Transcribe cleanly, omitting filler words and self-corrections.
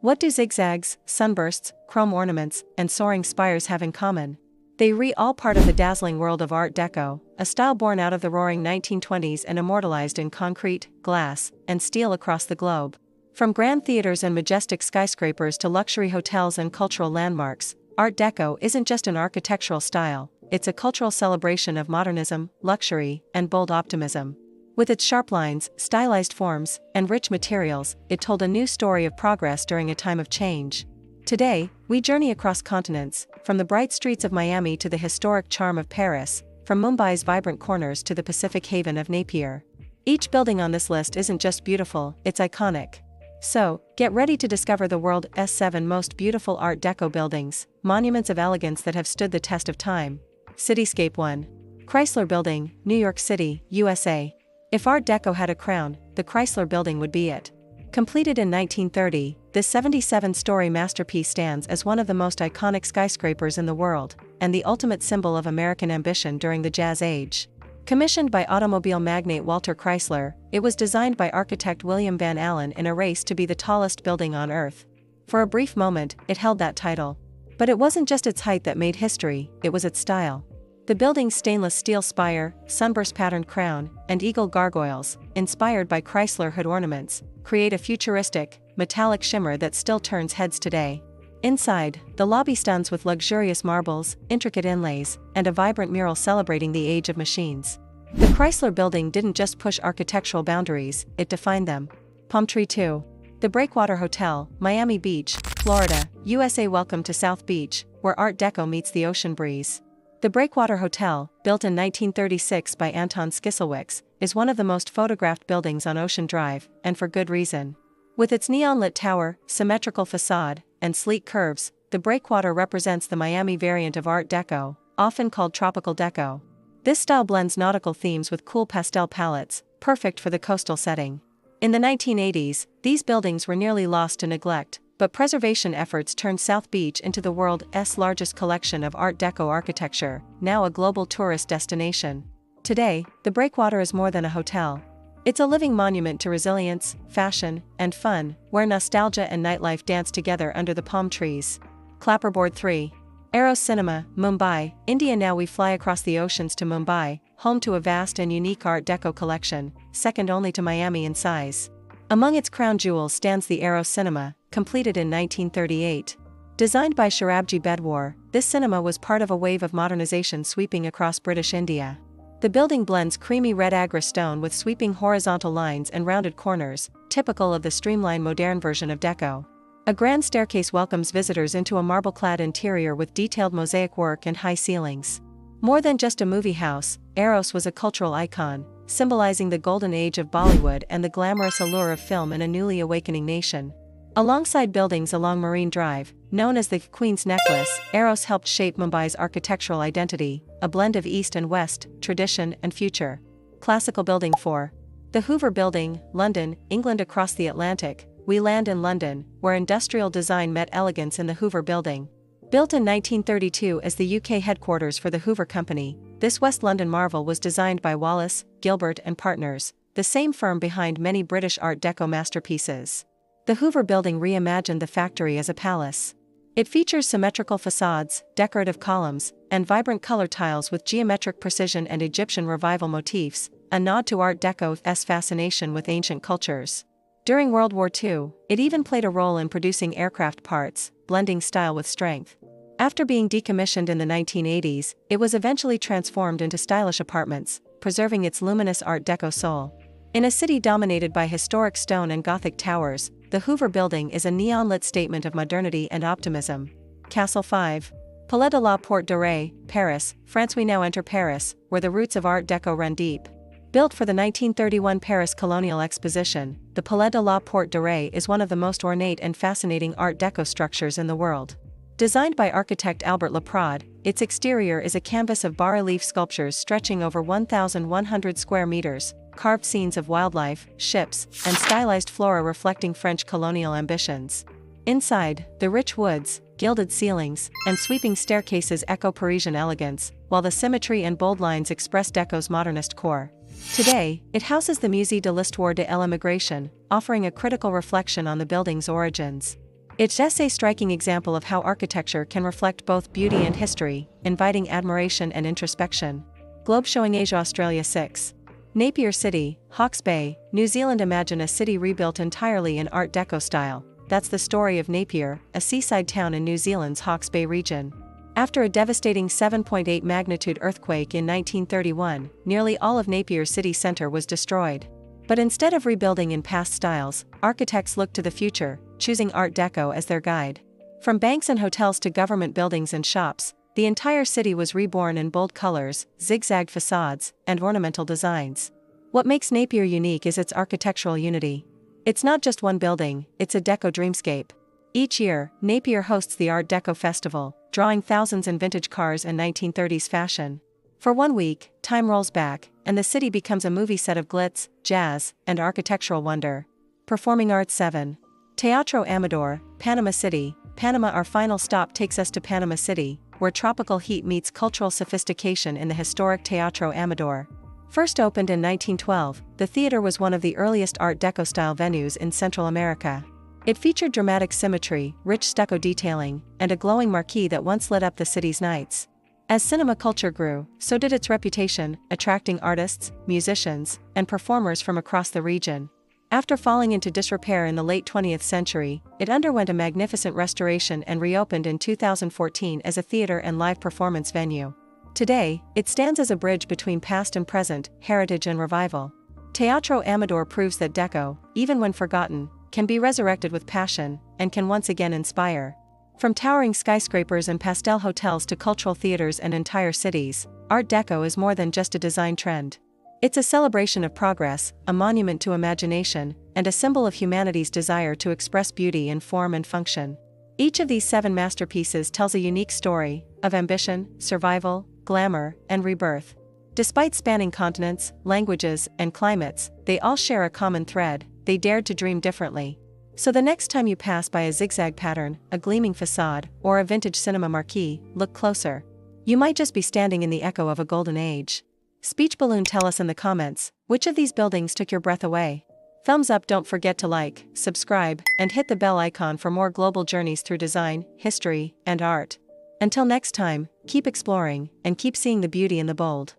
What do zigzags, sunbursts, chrome ornaments, and soaring spires have in common? They all part of the dazzling world of Art Deco, a style born out of the roaring 1920s and immortalized in concrete, glass, and steel across the globe. From grand theaters and majestic skyscrapers to luxury hotels and cultural landmarks, Art Deco isn't just an architectural style, it's a cultural celebration of modernism, luxury, and bold optimism. With its sharp lines, stylized forms, and rich materials, it told a new story of progress during a time of change. Today, we journey across continents, from the bright streets of Miami to the historic charm of Paris, from Mumbai's vibrant corners to the Pacific haven of Napier. Each building on this list isn't just beautiful, it's iconic. So, get ready to discover the world's 7 most beautiful Art Deco buildings, monuments of elegance that have stood the test of time. Cityscape 1. Chrysler Building, New York City, USA. If Art Deco had a crown, the Chrysler Building would be it. Completed in 1930, this 77-story masterpiece stands as one of the most iconic skyscrapers in the world, and the ultimate symbol of American ambition during the Jazz Age. Commissioned by automobile magnate Walter Chrysler, it was designed by architect William Van Allen in a race to be the tallest building on Earth. For a brief moment, it held that title. But it wasn't just its height that made history, it was its style. The building's stainless steel spire, sunburst-patterned crown, and eagle gargoyles, inspired by Chrysler hood ornaments, create a futuristic, metallic shimmer that still turns heads today. Inside, the lobby stuns with luxurious marbles, intricate inlays, and a vibrant mural celebrating the age of machines. The Chrysler Building didn't just push architectural boundaries, it defined them. Palm Tree 2. The Breakwater Hotel, Miami Beach, Florida, USA. Welcome to South Beach, where Art Deco meets the ocean breeze. The Breakwater Hotel, built in 1936 by Anton Skiselwicz, is one of the most photographed buildings on Ocean Drive, and for good reason. With its neon-lit tower, symmetrical facade, and sleek curves, the Breakwater represents the Miami variant of Art Deco, often called Tropical Deco. This style blends nautical themes with cool pastel palettes, perfect for the coastal setting. In the 1980s, these buildings were nearly lost to neglect, but preservation efforts turned South Beach into the world's largest collection of Art Deco architecture, now a global tourist destination. Today, the Breakwater is more than a hotel. It's a living monument to resilience, fashion, and fun, where nostalgia and nightlife dance together under the palm trees. Clapperboard 3. Aero Cinema, Mumbai, India. Now we fly across the oceans to Mumbai, home to a vast and unique Art Deco collection, second only to Miami in size. Among its crown jewels stands the Aero Cinema, completed in 1938. Designed by Sharabji Bedwar, this cinema was part of a wave of modernization sweeping across British India. The building blends creamy red agra stone with sweeping horizontal lines and rounded corners, typical of the streamlined modern version of Deco. A grand staircase welcomes visitors into a marble-clad interior with detailed mosaic work and high ceilings. More than just a movie house, Eros was a cultural icon, symbolizing the golden age of Bollywood and the glamorous allure of film in a newly awakening nation. Alongside buildings along Marine Drive, known as the Queen's Necklace, Eros helped shape Mumbai's architectural identity, a blend of East and West, tradition and future. Classical Building 4. The Hoover Building, London, England. Across the Atlantic, we land in London, where industrial design met elegance in the Hoover Building. Built in 1932 as the UK headquarters for the Hoover Company, this West London marvel was designed by Wallace, Gilbert and Partners, the same firm behind many British Art Deco masterpieces. The Hoover Building reimagined the factory as a palace. It features symmetrical facades, decorative columns, and vibrant color tiles with geometric precision and Egyptian revival motifs, a nod to Art Deco's fascination with ancient cultures. During World War II, it even played a role in producing aircraft parts, blending style with strength. After being decommissioned in the 1980s, it was eventually transformed into stylish apartments, preserving its luminous Art Deco soul. In a city dominated by historic stone and Gothic towers, the Hoover Building is a neon-lit statement of modernity and optimism. Castle 5. Palais de la Porte d'Oreille, Paris, France. We now enter Paris, where the roots of Art Deco run deep. Built for the 1931 Paris Colonial Exposition, the Palais de la Porte d'Oreille is one of the most ornate and fascinating Art Deco structures in the world. Designed by architect Albert Laprade, its exterior is a canvas of bas-relief sculptures stretching over 1,100 square meters, carved scenes of wildlife, ships, and stylized flora reflecting French colonial ambitions. Inside, the rich woods, gilded ceilings, and sweeping staircases echo Parisian elegance, while the symmetry and bold lines express Deco's modernist core. Today, it houses the Musée de l'Histoire de l'Immigration, offering a critical reflection on the building's origins. It's just a striking example of how architecture can reflect both beauty and history, inviting admiration and introspection. Globe showing Asia Australia 6. Napier City, Hawke's Bay, New Zealand. Imagine a city rebuilt entirely in Art Deco style. That's the story of Napier, a seaside town in New Zealand's Hawke's Bay region. After a devastating 7.8 magnitude earthquake in 1931, nearly all of Napier's city centre was destroyed. But instead of rebuilding in past styles, architects looked to the future, choosing Art Deco as their guide. From banks and hotels to government buildings and shops, the entire city was reborn in bold colors, zigzagged facades, and ornamental designs. What makes Napier unique is its architectural unity. It's not just one building, it's a Deco dreamscape. Each year, Napier hosts the Art Deco Festival, drawing thousands in vintage cars and 1930s fashion. For 1 week, time rolls back, and the city becomes a movie set of glitz, jazz, and architectural wonder. Performing Arts 7. Teatro Amador, Panama City, Panama. Our final stop takes us to Panama City, where tropical heat meets cultural sophistication in the historic Teatro Amador. First opened in 1912, the theater was one of the earliest Art Deco-style venues in Central America. It featured dramatic symmetry, rich stucco detailing, and a glowing marquee that once lit up the city's nights. As cinema culture grew, so did its reputation, attracting artists, musicians, and performers from across the region. After falling into disrepair in the late 20th century, it underwent a magnificent restoration and reopened in 2014 as a theater and live performance venue. Today, it stands as a bridge between past and present, heritage and revival. Teatro Amador proves that Deco, even when forgotten, can be resurrected with passion, and can once again inspire. From towering skyscrapers and pastel hotels to cultural theaters and entire cities, Art Deco is more than just a design trend. It's a celebration of progress, a monument to imagination, and a symbol of humanity's desire to express beauty in form and function. Each of these 7 masterpieces tells a unique story of ambition, survival, glamour, and rebirth. Despite spanning continents, languages, and climates, they all share a common thread: they dared to dream differently. So the next time you pass by a zigzag pattern, a gleaming facade, or a vintage cinema marquee, look closer. You might just be standing in the echo of a golden age. Speech Balloon, tell us in the comments, which of these buildings took your breath away? Thumbs up, don't forget to like, subscribe, and hit the bell icon for more global journeys through design, history, and art. Until next time, keep exploring, and keep seeing the beauty in the bold.